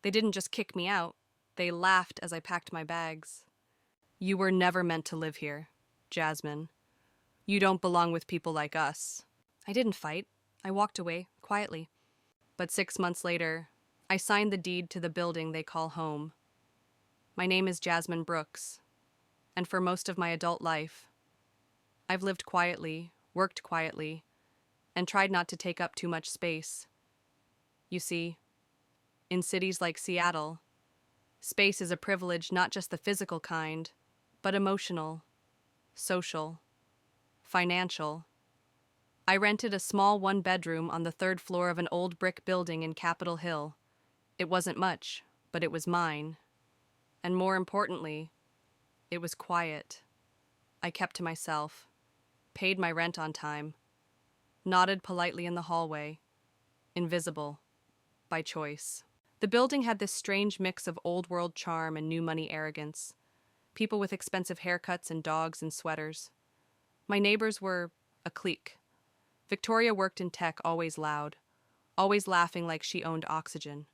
They didn't just kick me out, they laughed as I packed my bags. You were never meant to live here, Jasmine. You don't belong with people like us. I didn't fight. I walked away, quietly. But 6 months later, I signed the deed to the building they call home. My name is Jasmine Brooks, and for most of my adult life, I've lived quietly, worked quietly, and tried not to take up too much space. You see, in cities like Seattle, space is a privilege not just the physical kind, but emotional, social, financial. I rented a small one-bedroom on the third floor of an old brick building in Capitol Hill. It wasn't much, but it was mine. And more importantly, it was quiet. I kept to myself, paid my rent on time, nodded politely in the hallway, invisible, by choice. The building had this strange mix of old-world charm and new-money arrogance, people with expensive haircuts and dogs in sweaters. My neighbors were a clique. Victoria worked in tech, always loud, always laughing like she owned oxygen.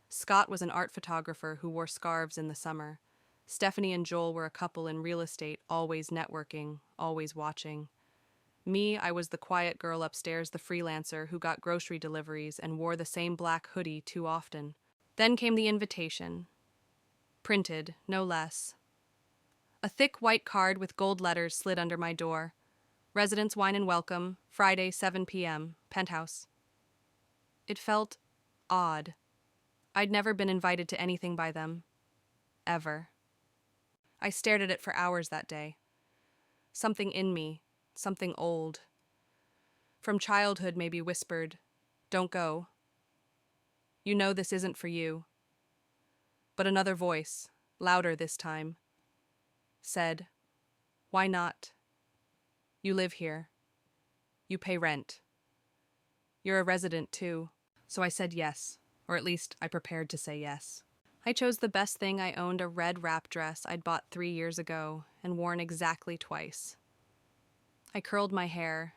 Scott was an art photographer who wore scarves in the summer. Stephanie and Joel were a couple in real estate, always networking, always watching. Me, I was the quiet girl upstairs, the freelancer who got grocery deliveries and wore the same black hoodie too often. Then came the invitation. Printed, no less. A thick white card with gold letters slid under my door. Residence Wine and Welcome, Friday, 7 p.m., Penthouse. It felt odd. I'd never been invited to anything by them. Ever. I stared at it for hours that day. Something in me, something old. From childhood maybe whispered, "Don't go. You know this isn't for you." But another voice, louder this time, said, "Why not? You live here. You pay rent. You're a resident too." So I said yes, or at least I prepared to say yes. I chose the best thing I owned, a red wrap dress I'd bought 3 years ago and worn exactly twice. I curled my hair.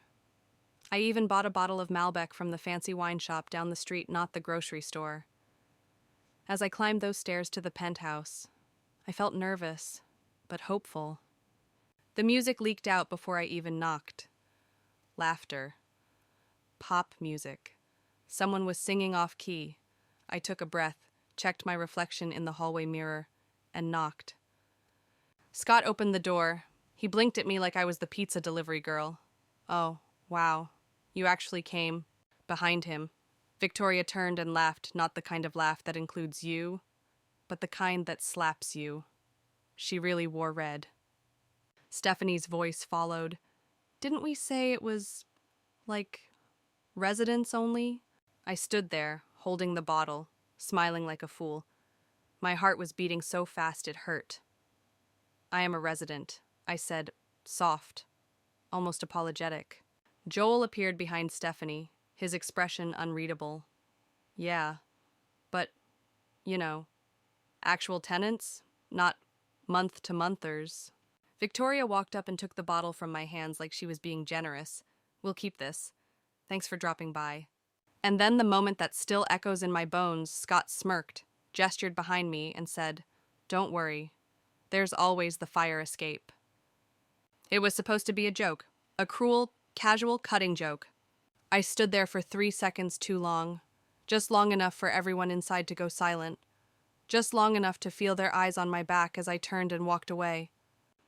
I even bought a bottle of Malbec from the fancy wine shop down the street, not the grocery store. As I climbed those stairs to the penthouse, I felt nervous, but hopeful. The music leaked out before I even knocked. Laughter. Pop music. Someone was singing off key. I took a breath, checked my reflection in the hallway mirror, and knocked. Scott opened the door. He blinked at me like I was the pizza delivery girl. "Oh, wow. You actually came." Behind him, Victoria turned and laughed, not the kind of laugh that includes you, but the kind that slaps you. She really wore red. Stephanie's voice followed. "Didn't we say it was, like, residents only?" I stood there, holding the bottle, smiling like a fool. My heart was beating so fast it hurt. "I am a resident," I said, soft, almost apologetic. Joel appeared behind Stephanie, his expression unreadable. "Yeah, but, you know, actual tenants, not month-to-monthers." Victoria walked up and took the bottle from my hands like she was being generous. "We'll keep this. Thanks for dropping by." And then the moment that still echoes in my bones, Scott smirked, gestured behind me, and said, "Don't worry. There's always the fire escape." It was supposed to be a joke, a cruel, casual, cutting joke. I stood there for 3 seconds too long, just long enough for everyone inside to go silent, just long enough to feel their eyes on my back as I turned and walked away.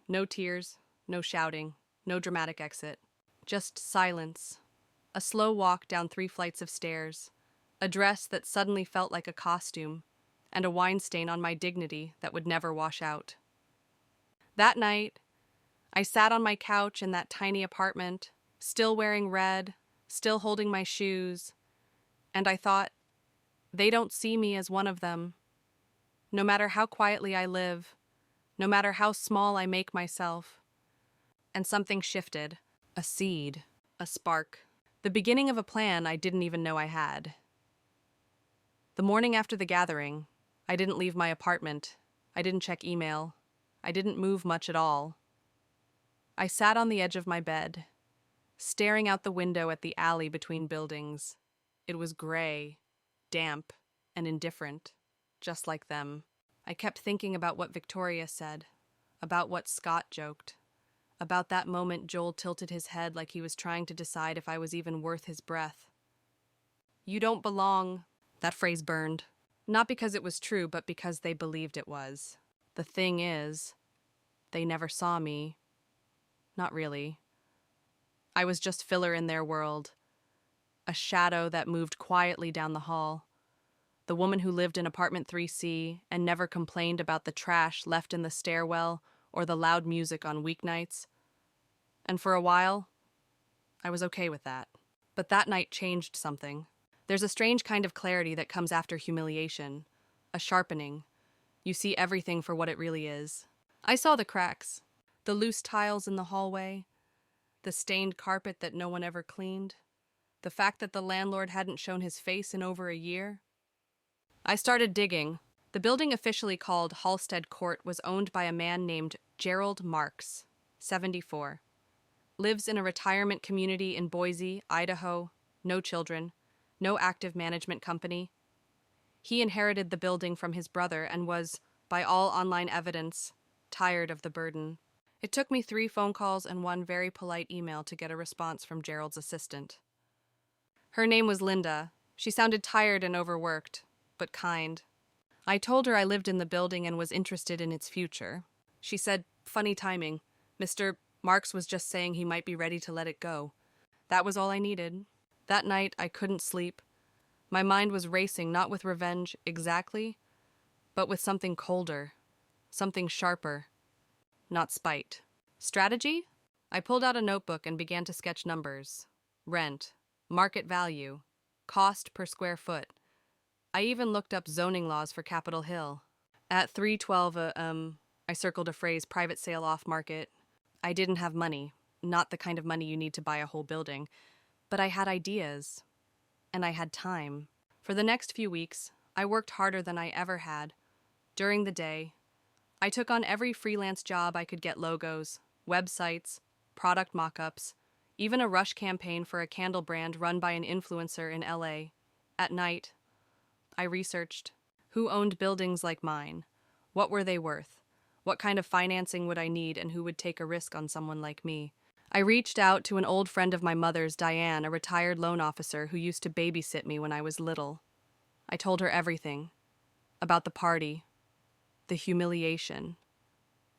No tears, no shouting, no dramatic exit. Just silence. A slow walk down 3 flights of stairs, a dress that suddenly felt like a costume, and a wine stain on my dignity that would never wash out. That night, I sat on my couch in that tiny apartment, still wearing red, still holding my shoes, and I thought, they don't see me as one of them. No matter how quietly I live, no matter how small I make myself. And something shifted. A seed. A spark. The beginning of a plan I didn't even know I had. The morning after the gathering, I didn't leave my apartment. I didn't check email. I didn't move much at all. I sat on the edge of my bed, staring out the window at the alley between buildings. It was gray, damp, and indifferent. just like them. I kept thinking about what Victoria said, about what Scott joked, about that moment Joel tilted his head like he was trying to decide if I was even worth his breath. You don't belong. That phrase burned. Not because it was true, but because they believed it was. The thing is, they never saw me. Not really. I was just filler in their world. A shadow that moved quietly down the hall. The woman who lived in apartment 3C and never complained about the trash left in the stairwell or the loud music on weeknights. And for a while, I was okay with that. But that night changed something. There's a strange kind of clarity that comes after humiliation, a sharpening. You see everything for what it really is. I saw the cracks, the loose tiles in the hallway, the stained carpet that no one ever cleaned, the fact that the landlord hadn't shown his face in over a year. I started digging. The building officially called Halsted Court was owned by a man named Gerald Marks, 74. Lives in a retirement community in Boise, Idaho, no children, no active management company. He inherited the building from his brother and was, by all online evidence, tired of the burden. It took me 3 phone calls and 1 very polite email to get a response from Gerald's assistant. Her name was Linda. She sounded tired and overworked, but kind. I told her I lived in the building and was interested in its future. She said, "Funny timing. Mr. Marks was just saying he might be ready to let it go." That was all I needed. That night, I couldn't sleep. My mind was racing, not with revenge exactly, but with something colder, something sharper. Not spite. Strategy? I pulled out a notebook and began to sketch numbers. Rent, market value, cost per square foot. I even looked up zoning laws for Capitol Hill. At 312, I circled a phrase, private sale off market. I didn't have money, not the kind of money you need to buy a whole building, but I had ideas, and I had time. For the next few weeks, I worked harder than I ever had. During the day, I took on every freelance job I could get: logos, websites, product mock-ups, even a rush campaign for a candle brand run by an influencer in LA. At night, I researched who owned buildings like mine, what were they worth, what kind of financing would I need, and who would take a risk on someone like me. I reached out to an old friend of my mother's, Diane, a retired loan officer who used to babysit me when I was little. I told her everything about the party, the humiliation,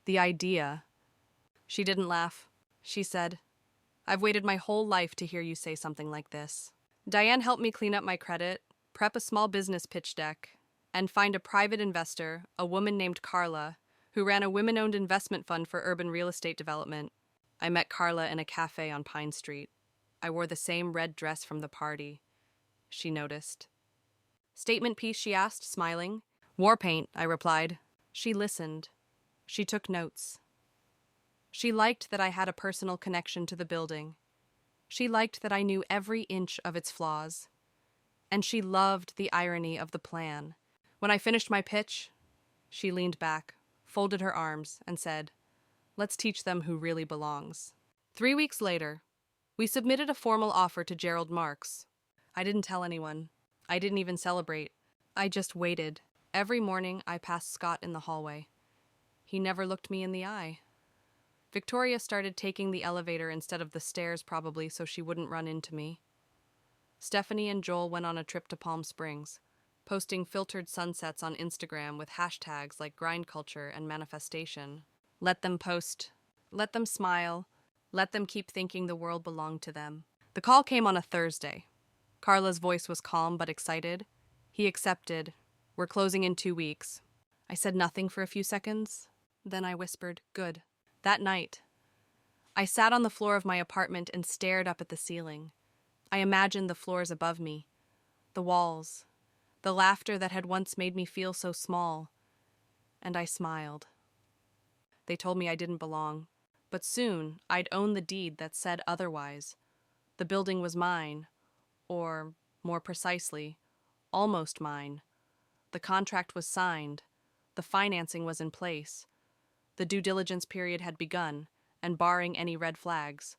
the idea. She didn't laugh. She said, "I've waited my whole life to hear you say something like this." Diane helped me clean up my credit, prep a small business pitch deck, and find a private investor, a woman named Carla, who ran a women-owned investment fund for urban real estate development. I met Carla in a cafe on Pine Street. I wore the same red dress from the party. She noticed. "Statement piece?" she asked, smiling. "War paint," I replied. She listened. She took notes. She liked that I had a personal connection to the building. She liked that I knew every inch of its flaws. And she loved the irony of the plan. When I finished my pitch, she leaned back, folded her arms, and said, "Let's teach them who really belongs." 3 weeks later, we submitted a formal offer to Gerald Marks. I didn't tell anyone. I didn't even celebrate. I just waited. Every morning, I passed Scott in the hallway. He never looked me in the eye. Victoria started taking the elevator instead of the stairs, probably so she wouldn't run into me. Stephanie and Joel went on a trip to Palm Springs, posting filtered sunsets on Instagram with hashtags like grind culture and manifestation. Let them post. Let them smile. Let them keep thinking the world belonged to them. The call came on a Thursday. Carla's voice was calm but excited. He accepted. "We're closing in 2 weeks." I said nothing for a few seconds. Then I whispered, "Good." That night, I sat on the floor of my apartment and stared up at the ceiling. I imagined the floors above me, the walls, the laughter that had once made me feel so small, and I smiled. They told me I didn't belong, but soon I'd own the deed that said otherwise. The building was mine, or, more precisely, almost mine. The contract was signed, the financing was in place, the due diligence period had begun, and barring any red flags,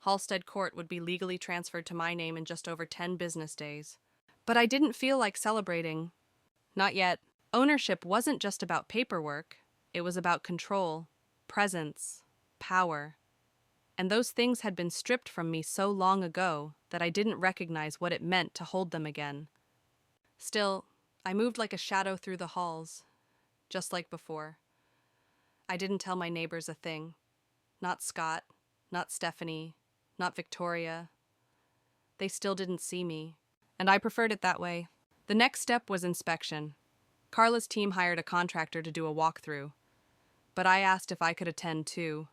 Halsted Court would be legally transferred to my name in just over 10 business days. But I didn't feel like celebrating. Not yet. Ownership wasn't just about paperwork, it was about control, presence, power. And those things had been stripped from me so long ago that I didn't recognize what it meant to hold them again. Still, I moved like a shadow through the halls, just like before. I didn't tell my neighbors a thing. Not Scott, not Stephanie, not Victoria. They still didn't see me, and I preferred it that way. The next step was inspection. Carla's team hired a contractor to do a walkthrough, but I asked if I could attend too.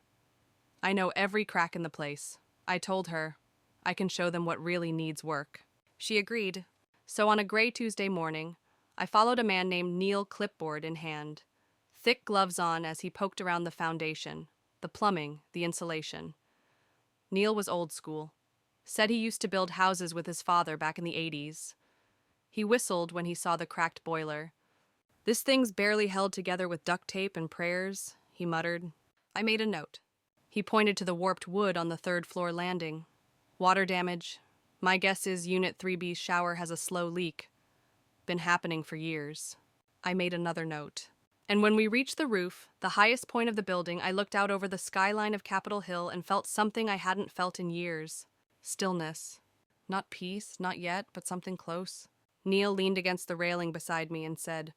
I know every crack in the place. I told her, I can show them what really needs work. She agreed. So on a gray Tuesday morning, I followed a man named Neil, clipboard in hand, thick gloves on as he poked around the foundation, the plumbing, the insulation. Neil was old school. Said he used to build houses with his father back in the 80s. He whistled when he saw the cracked boiler. "This thing's barely held together with duct tape and prayers," he muttered. I made a note. He pointed to the warped wood on the third-floor landing. "Water damage. My guess is Unit 3B's shower has a slow leak. Been happening for years." I made another note. And when we reached the roof, the highest point of the building, I looked out over the skyline of Capitol Hill and felt something I hadn't felt in years. Stillness. Not peace, not yet, but something close. Neil leaned against the railing beside me and said,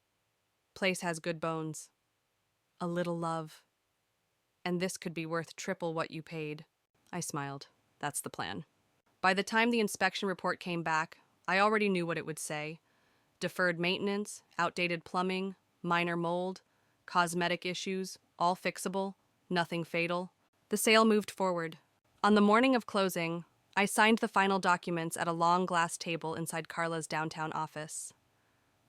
"Place has good bones. A little love. And this could be worth triple what you paid." I smiled. That's the plan. By the time the inspection report came back, I already knew what it would say. Deferred maintenance, outdated plumbing, minor mold, cosmetic issues, all fixable, nothing fatal. The sale moved forward. On the morning of closing, I signed the final documents at a long glass table inside Carla's downtown office.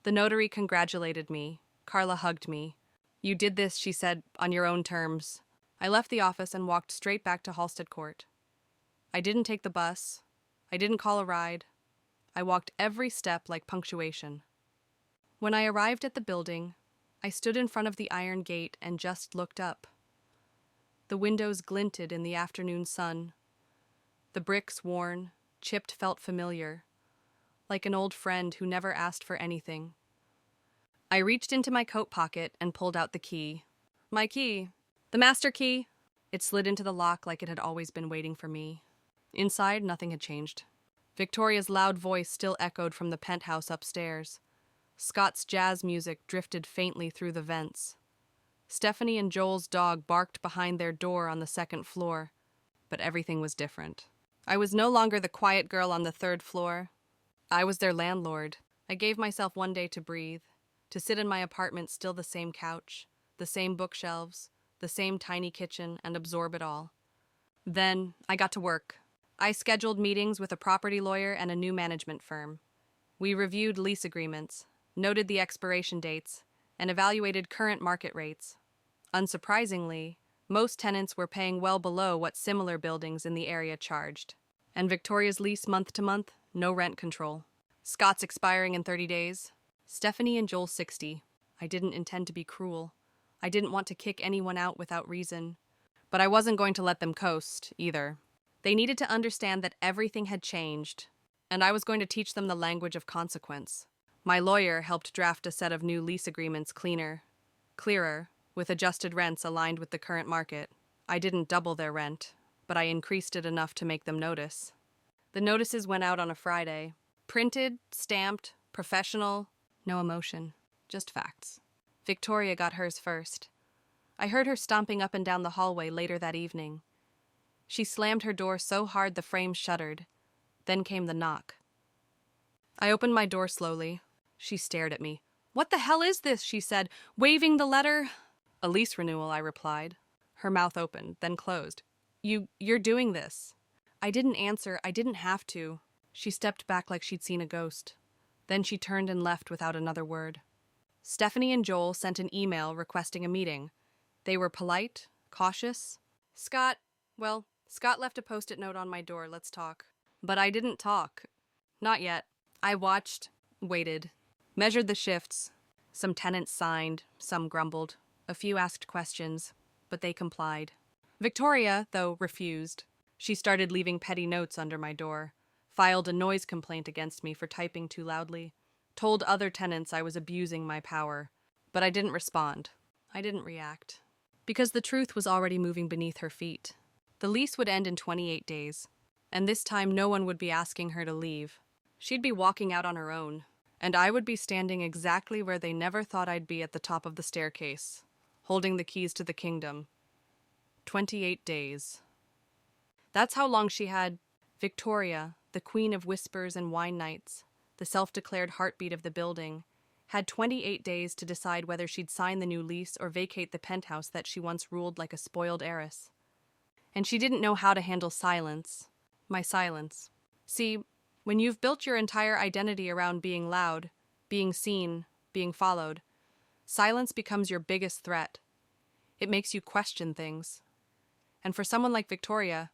The notary congratulated me. Carla hugged me. "You did this," she said, "on your own terms." I left the office and walked straight back to Halsted Court. I didn't take the bus. I didn't call a ride. I walked every step like punctuation. When I arrived at the building, I stood in front of the iron gate and just looked up. The windows glinted in the afternoon sun. The bricks worn, chipped felt familiar, like an old friend who never asked for anything. I reached into my coat pocket and pulled out the key. My key. The master key. It slid into the lock like it had always been waiting for me. Inside, nothing had changed. Victoria's loud voice still echoed from the penthouse upstairs. Scott's jazz music drifted faintly through the vents. Stephanie and Joel's dog barked behind their door on the second floor, but everything was different. I was no longer the quiet girl on the third floor. I was their landlord. I gave myself one day to breathe, to sit in my apartment, still the same couch, the same bookshelves, the same tiny kitchen, and absorb it all. Then I got to work. I scheduled meetings with a property lawyer and a new management firm. We reviewed lease agreements, noted the expiration dates, and evaluated current market rates. Unsurprisingly, most tenants were paying well below what similar buildings in the area charged. And Victoria's lease month to month, no rent control. Scott's expiring in 30 days. Stephanie and Joel 60. I didn't intend to be cruel. I didn't want to kick anyone out without reason. But I wasn't going to let them coast, either. They needed to understand that everything had changed, and I was going to teach them the language of consequence. My lawyer helped draft a set of new lease agreements clearer, with adjusted rents aligned with the current market. I didn't double their rent, but I increased it enough to make them notice. The notices went out on a Friday. Printed, stamped, professional, no emotion, just facts. Victoria got hers first. I heard her stomping up and down the hallway later that evening. She slammed her door so hard the frame shuddered. Then came the knock. I opened my door slowly. She stared at me. "What the hell is this?" she said, waving the letter. "A lease renewal," I replied. Her mouth opened, then closed. You're doing this." I didn't answer. I didn't have to. She stepped back like she'd seen a ghost. Then she turned and left without another word. Stephanie and Joel sent an email requesting a meeting. They were polite, cautious. Scott left a post-it note on my door, "Let's talk." But I didn't talk. Not yet. I watched, waited, measured the shifts. Some tenants signed, some grumbled. A few asked questions, but they complied. Victoria, though, refused. She started leaving petty notes under my door, filed a noise complaint against me for typing too loudly, told other tenants I was abusing my power, But I didn't respond. I didn't react. Because the truth was already moving beneath her feet. The lease would end in 28 days, and this time no one would be asking her to leave. She'd be walking out on her own, and I would be standing exactly where they never thought I'd be at the top of the staircase, holding the keys to the kingdom. 28 days. That's how long she had. Victoria, the queen of whispers and wine nights, the self-declared heartbeat of the building, had 28 days to decide whether she'd sign the new lease or vacate the penthouse that she once ruled like a spoiled heiress. And she didn't know how to handle silence. My silence. See, when you've built your entire identity around being loud, being seen, being followed, silence becomes your biggest threat. It makes you question things. And for someone like Victoria,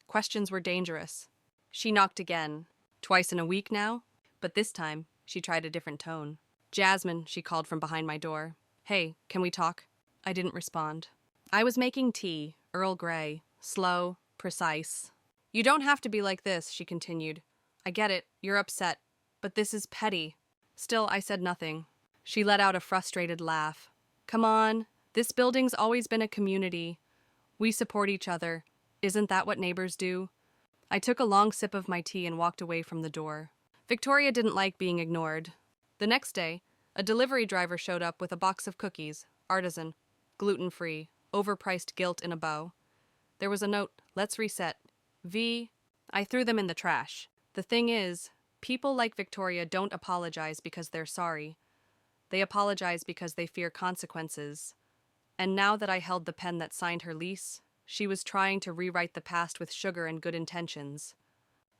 questions were dangerous. She knocked again, twice in a week now, but this time she tried a different tone. "Jasmine," she called from behind my door. "Hey, can we talk?" I didn't respond. I was making tea, Earl Grey, slow, precise. "You don't have to be like this," she continued. "I get it, you're upset, but this is petty." Still, I said nothing. She let out a frustrated laugh. "Come on, this building's always been a community. We support each other. Isn't that what neighbors do?" I took a long sip of my tea and walked away from the door. Victoria didn't like being ignored. The next day, a delivery driver showed up with a box of cookies, artisan, gluten-free, overpriced gilt in a bow. There was a note, "Let's reset. V." I threw them in the trash. The thing is, people like Victoria don't apologize because they're sorry. They apologize because they fear consequences. And now that I held the pen that signed her lease, she was trying to rewrite the past with sugar and good intentions.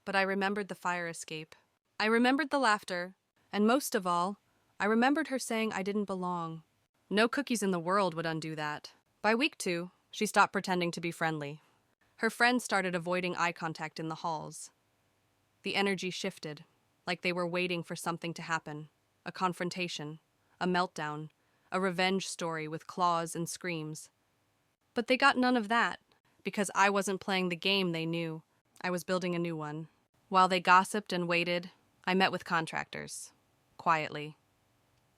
But I remembered the fire escape. I remembered the laughter. And most of all, I remembered her saying I didn't belong. No cookies in the world would undo that. By week 2, she stopped pretending to be friendly. Her friends started avoiding eye contact in the halls. The energy shifted, like they were waiting for something to happen. A confrontation, a meltdown, a revenge story with claws and screams. But they got none of that, because I wasn't playing the game they knew. I was building a new one. While they gossiped and waited, I met with contractors. Quietly.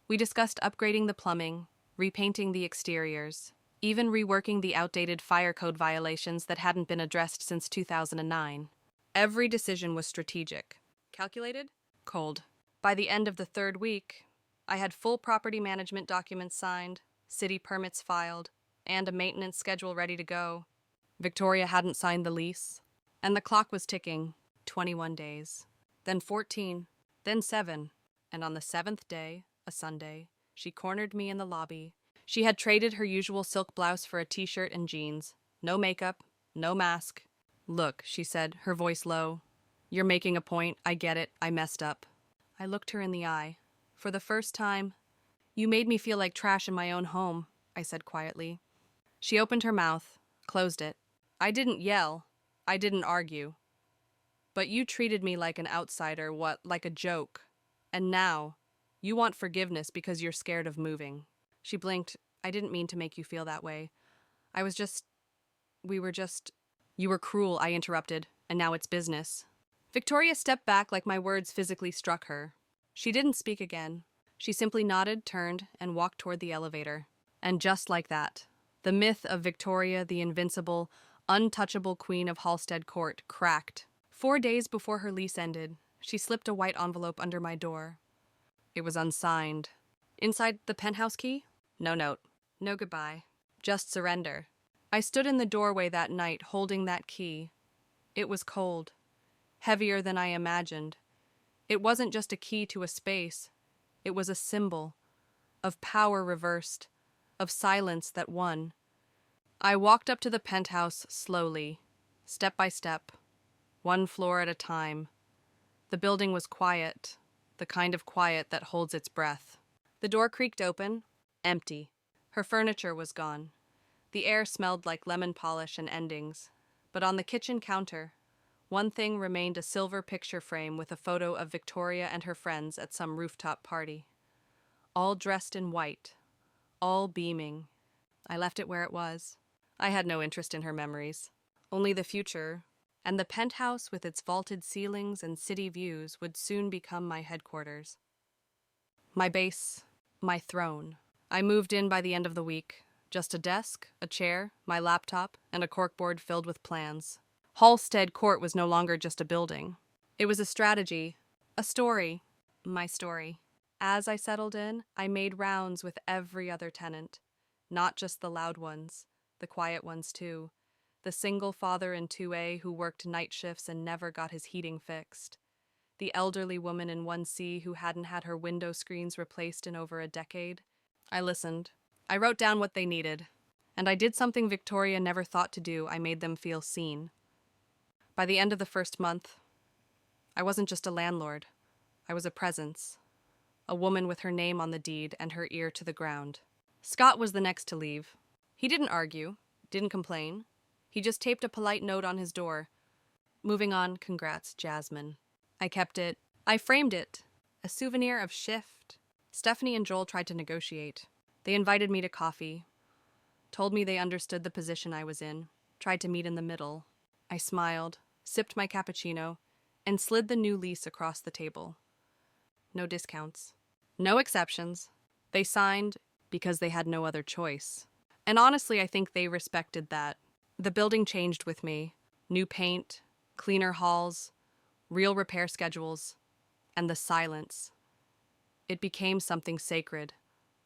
We discussed upgrading the plumbing, repainting the exteriors, even reworking the outdated fire code violations that hadn't been addressed since 2009. Every decision was strategic. Calculated? Cold. By the end of the 3rd week, I had full property management documents signed, city permits filed, and a maintenance schedule ready to go. Victoria hadn't signed the lease, and the clock was ticking. 21 days. Then 14. Then 7. And on the 7th day, a Sunday, she cornered me in the lobby. She had traded her usual silk blouse for a t-shirt and jeans. No makeup, no mask. "Look," she said, her voice low. "You're making a point. I get it. I messed up." I looked her in the eye. For the first time, "You made me feel like trash in my own home," I said quietly. She opened her mouth, closed it. I didn't yell. I didn't argue. "But you treated me like an outsider, like a joke. And now, you want forgiveness because you're scared of moving." She blinked. "I didn't mean to make you feel that way. We were just... "You were cruel," I interrupted, "and now it's business." Victoria stepped back like my words physically struck her. She didn't speak again. She simply nodded, turned, and walked toward the elevator. And just like that, the myth of Victoria, the invincible, untouchable queen of Halstead Court, cracked. 4 days before her lease ended, she slipped a white envelope under my door. It was unsigned. Inside, the penthouse key? No note. No goodbye. Just surrender. I stood in the doorway that night, holding that key. It was cold. Heavier than I imagined. It wasn't just a key to a space. It was a symbol. Of power reversed. Of silence that won. I walked up to the penthouse slowly. Step by step. 1 floor at a time. The building was quiet. The kind of quiet that holds its breath. The door creaked open. Empty. Her furniture was gone. The air smelled like lemon polish and endings. But on the kitchen counter, one thing remained: a silver picture frame with a photo of Victoria and her friends at some rooftop party. All dressed in white. All beaming. I left it where it was. I had no interest in her memories. Only the future, and the penthouse with its vaulted ceilings and city views would soon become my headquarters. My base, my throne. I moved in by the end of the week. Just a desk, a chair, my laptop, and a corkboard filled with plans. Halstead Court was no longer just a building. It was a strategy, a story, my story. As I settled in, I made rounds with every other tenant. Not just the loud ones, the quiet ones too. The single father in 2A who worked night shifts and never got his heating fixed. The elderly woman in 1C who hadn't had her window screens replaced in over a decade. I listened. I wrote down what they needed. And I did something Victoria never thought to do. I made them feel seen. By the end of the first month, I wasn't just a landlord. I was a presence. A woman with her name on the deed and her ear to the ground. Scott was the next to leave. He didn't argue, didn't complain. He just taped a polite note on his door. Moving on, congrats, Jasmine. I kept it. I framed it. A souvenir of shift. Stephanie and Joel tried to negotiate. They invited me to coffee. Told me they understood the position I was in. Tried to meet in the middle. I smiled, sipped my cappuccino, and slid the new lease across the table. No discounts. No exceptions. They signed because they had no other choice. And honestly, I think they respected that. The building changed with me. New paint, cleaner halls, real repair schedules, and the silence. It became something sacred.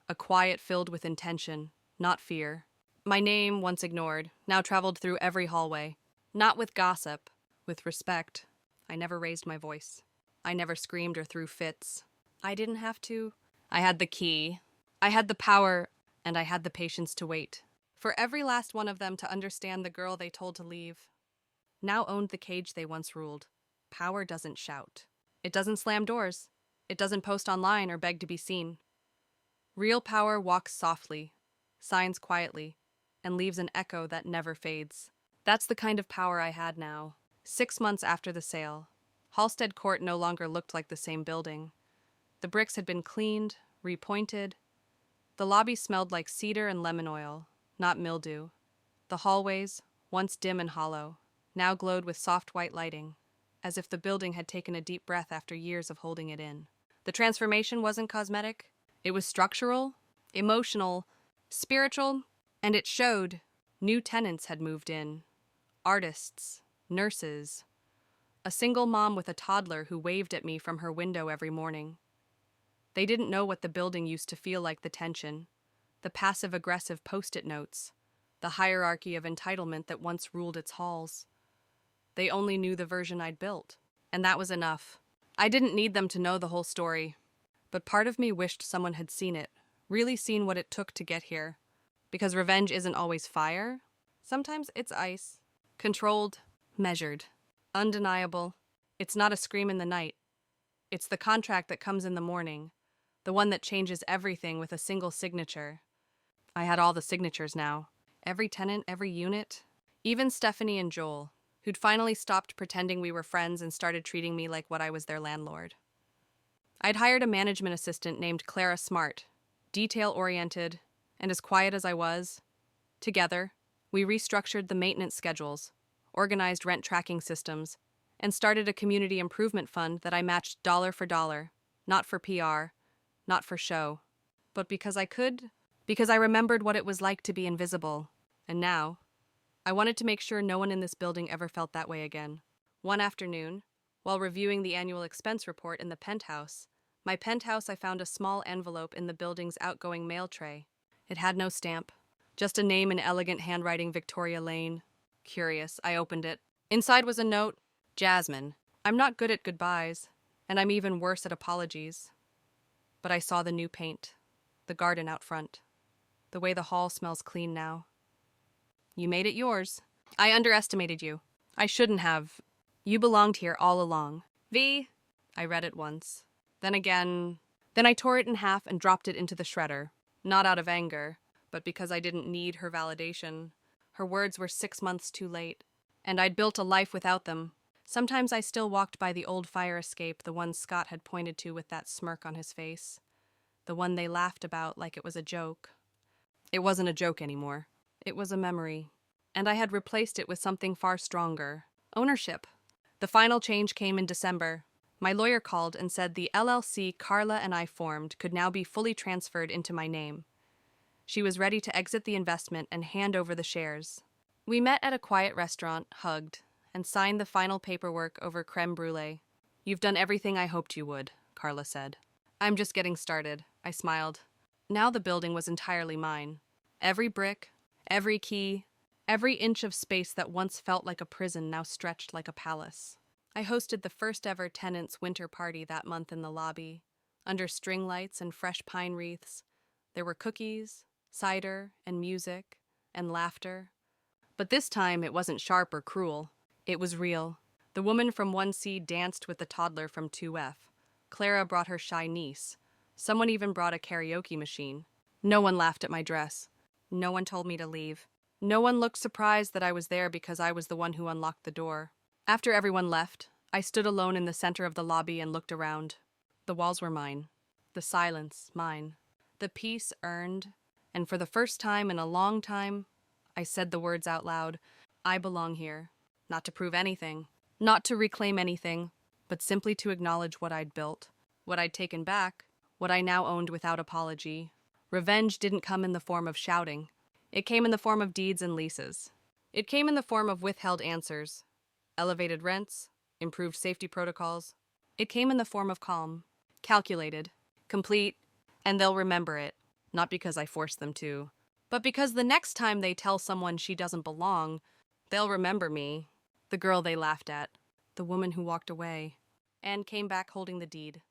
A quiet filled with intention, not fear. My name, once ignored, now traveled through every hallway. Not with gossip, with respect. I never raised my voice. I never screamed or threw fits. I didn't have to. I had the key. I had the power, and I had the patience to wait. For every last one of them to understand the girl they told to leave. Now owned the cage they once ruled. Power doesn't shout. It doesn't slam doors. It doesn't post online or beg to be seen. Real power walks softly, signs quietly, and leaves an echo that never fades. That's the kind of power I had now. 6 months after the sale, Halstead Court no longer looked like the same building. The bricks had been cleaned, repointed. The lobby smelled like cedar and lemon oil, not mildew. The hallways, once dim and hollow, now glowed with soft white lighting, as if the building had taken a deep breath after years of holding it in. The transformation wasn't cosmetic. It was structural, emotional, spiritual, and it showed. New tenants had moved in. Artists, nurses. A single mom with a toddler who waved at me from her window every morning. They didn't know what the building used to feel like, the tension, the passive-aggressive post-it notes, the hierarchy of entitlement that once ruled its halls. They only knew the version I'd built, and that was enough. I didn't need them to know the whole story, but part of me wished someone had seen it, really seen what it took to get here. Because revenge isn't always fire. Sometimes it's ice. Controlled, measured, undeniable. It's not a scream in the night. It's the contract that comes in the morning, the one that changes everything with a single signature. I had all the signatures now. Every tenant, every unit. Even Stephanie and Joel, who'd finally stopped pretending we were friends and started treating me like what I was their landlord. I'd hired a management assistant named Clara Smart, detail-oriented, and as quiet as I was. Together, we restructured the maintenance schedules, organized rent tracking systems, and started a community improvement fund that I matched dollar for dollar, not for PR, not for show, but because I could, because I remembered what it was like to be invisible. And now, I wanted to make sure no one in this building ever felt that way again. One afternoon, while reviewing the annual expense report in the penthouse, I found a small envelope in the building's outgoing mail tray. It had no stamp, just a name in elegant handwriting, Victoria Lane. Curious, I opened it. Inside was a note. Jasmine, I'm not good at goodbyes, and I'm even worse at apologies. But I saw the new paint, the garden out front, the way the hall smells clean now. You made it yours. I underestimated you. I shouldn't have. You belonged here all along. V. I read it once. Then again. Then I tore it in half and dropped it into the shredder. Not out of anger, but because I didn't need her validation. Her words were 6 months too late, and I'd built a life without them. Sometimes I still walked by the old fire escape, the one Scott had pointed to with that smirk on his face. The one they laughed about like it was a joke. It wasn't a joke anymore. It was a memory. And I had replaced it with something far stronger. Ownership. The final change came in December. My lawyer called and said the LLC Carla and I formed could now be fully transferred into my name. She was ready to exit the investment and hand over the shares. We met at a quiet restaurant, hugged, and signed the final paperwork over creme brulee. "You've done everything I hoped you would," Carla said. "I'm just getting started," I smiled. Now the building was entirely mine. Every brick, every key, every inch of space that once felt like a prison now stretched like a palace. I hosted the first ever tenants' winter party that month in the lobby. Under string lights and fresh pine wreaths, there were cookies, cider, and music, and laughter. But this time it wasn't sharp or cruel. It was real. The woman from 1C danced with the toddler from 2F. Clara brought her shy niece. Someone even brought a karaoke machine. No one laughed at my dress. No one told me to leave. No one looked surprised that I was there because I was the one who unlocked the door. After everyone left, I stood alone in the center of the lobby and looked around. The walls were mine. The silence, mine. The peace earned. And for the first time in a long time, I said the words out loud. I belong here. Not to prove anything. Not to reclaim anything. But simply to acknowledge what I'd built. What I'd taken back. What I now owned without apology. Revenge didn't come in the form of shouting. It came in the form of deeds and leases. It came in the form of withheld answers. Elevated rents. Improved safety protocols. It came in the form of calm. Calculated. Complete. And they'll remember it. Not because I forced them to. But because the next time they tell someone she doesn't belong, they'll remember me. The girl they laughed at. The woman who walked away. And came back holding the deed.